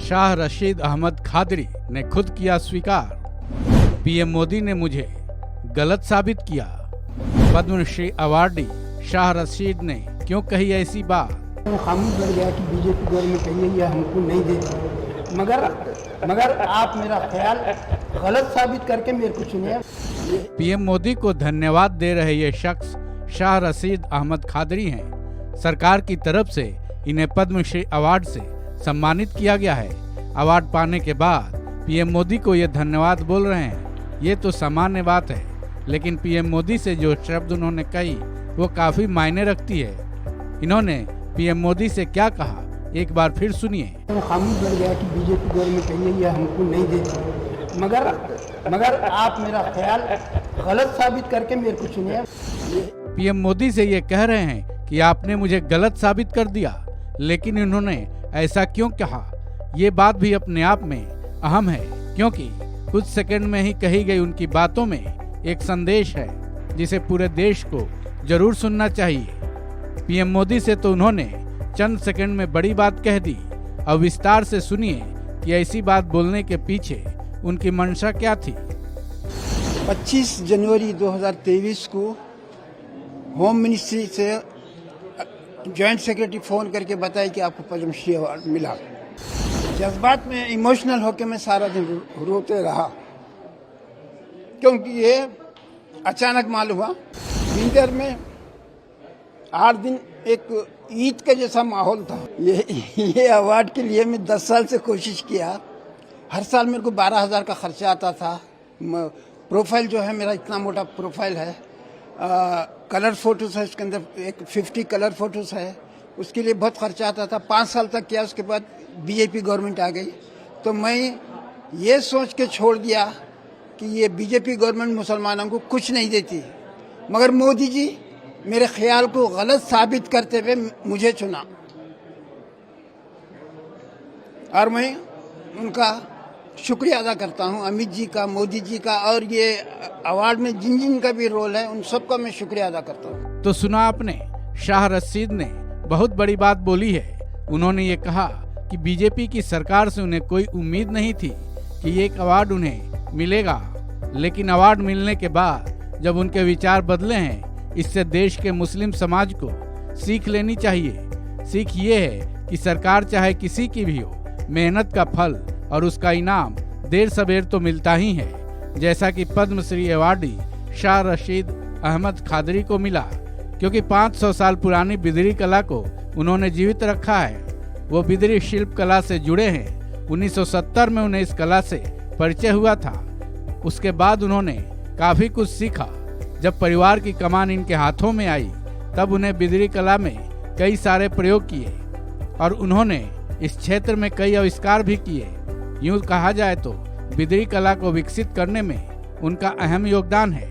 शाह रशीद अहमद खादरी ने खुद किया स्वीकार, पीएम मोदी ने मुझे गलत साबित किया। पद्मश्री अवार्डी शाह रशीद ने क्यों कही ऐसी बात? खामोश बैठ गया कि बीजेपी गवर्नमेंट कही है हमको नहीं देती, मगर आप मेरा ख्याल गलत साबित करके मेरे को सुनिए। पीएम मोदी को धन्यवाद दे रहे ये शख्स शाह रशीद अहमद खादरी हैं। सरकार की तरफ से इन्हें पद्मश्री अवार्ड से सम्मानित किया गया है। अवार्ड पाने के बाद पीएम मोदी को ये धन्यवाद बोल रहे हैं। ये तो सामान्य बात है, लेकिन पीएम मोदी से जो शब्द उन्होंने कही वो काफी मायने रखती है। इन्होंने पीएम मोदी से क्या कहा, एक बार फिर सुनिए। खामोश बैठ गया कि बीजेपी गवर्नमेंट कही है हमको नहीं देती, मगर आप मेरा ख्याल गलत साबित करके मेरे को सुनिए। पीएम मोदी से ये कह रहे हैं कि आपने मुझे गलत साबित कर दिया, लेकिन इन्होंने ऐसा क्यों कहा? ये बात भी अपने आप में अहम है, क्योंकि कुछ सेकंड में ही कही गई उनकी बातों में एक संदेश है जिसे पूरे देश को जरूर सुनना चाहिए। पीएम मोदी से तो उन्होंने चंद सेकंड में बड़ी बात कह दी। अब विस्तार से सुनिए कि ऐसी बात बोलने के पीछे उनकी मंशा क्या थी। 25 जनवरी 2023 को होम मिनिस्ट्री से जॉइंट सेक्रेटरी फोन करके बताया कि आपको पद्मश्री अवार्ड मिला। जज्बात में इमोशनल होकर मैं सारा दिन रोते रहा, क्योंकि ये अचानक मालूम हुआ। विंटर में 8 दिन एक ईद का जैसा माहौल था। ये अवार्ड के लिए मैं 10 साल से कोशिश किया। हर साल मेरे को 12,000 का खर्चा आता था। प्रोफाइल जो है मेरा इतना मोटा प्रोफाइल है, कलर फोटोज है, उसके अंदर एक 50 कलर फोटोज है, उसके लिए बहुत खर्चा आता था। 5 साल तक किया, उसके बाद बीजेपी गवर्नमेंट आ गई तो मैं ये सोच के छोड़ दिया कि ये बीजेपी गवर्नमेंट मुसलमानों को कुछ नहीं देती। मगर मोदी जी मेरे ख्याल को गलत साबित करते हुए मुझे चुना, और मैं उनका शुक्रिया अदा करता हूं, अमित जी का, मोदी जी का, और ये अवार्ड में जिन जिन का भी रोल है उन सबका मैं शुक्रिया अदा करता हूं। तो सुना आपने, शाह रशीद ने बहुत बड़ी बात बोली है। उन्होंने ये कहा कि बीजेपी की सरकार से उन्हें कोई उम्मीद नहीं थी कि ये एक अवार्ड उन्हें मिलेगा, लेकिन अवार्ड मिलने के बाद जब उनके विचार बदले हैं, इससे देश के मुस्लिम समाज को सीख लेनी चाहिए। सीख ये है कि सरकार चाहे किसी की भी हो, मेहनत का फल और उसका इनाम देर सवेर तो मिलता ही है, जैसा कि पद्मश्री अवार्डी शाह रशीद अहमद खादरी को मिला, क्योंकि 500 साल पुरानी बिदरी कला को उन्होंने जीवित रखा है। वो बिदरी शिल्प कला से जुड़े हैं। 1970 में उन्हें इस कला से परिचय हुआ था। उसके बाद उन्होंने काफी कुछ सीखा। जब परिवार की कमान इनके हाथों में आई, तब उन्हें बिदरी कला में कई सारे प्रयोग किए और उन्होंने इस क्षेत्र में कई आविष्कार भी किए। यूं कहा जाए तो बिदरी कला को विकसित करने में उनका अहम योगदान है।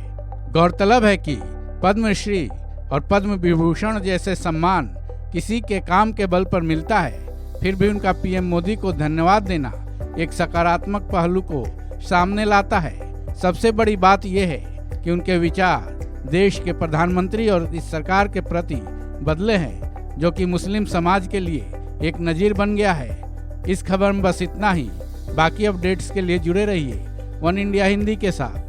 गौरतलब है कि पद्मश्री और पद्म विभूषण जैसे सम्मान किसी के काम के बल पर मिलता है, फिर भी उनका पीएम मोदी को धन्यवाद देना एक सकारात्मक पहलू को सामने लाता है। सबसे बड़ी बात यह है कि उनके विचार देश के प्रधानमंत्री और इस सरकार के प्रति बदले हैं, जो कि मुस्लिम समाज के लिए एक नजीर बन गया है। इस खबर में बस इतना ही। बाकी अपडेट्स के लिए जुड़े रहिए वन इंडिया हिंदी के साथ।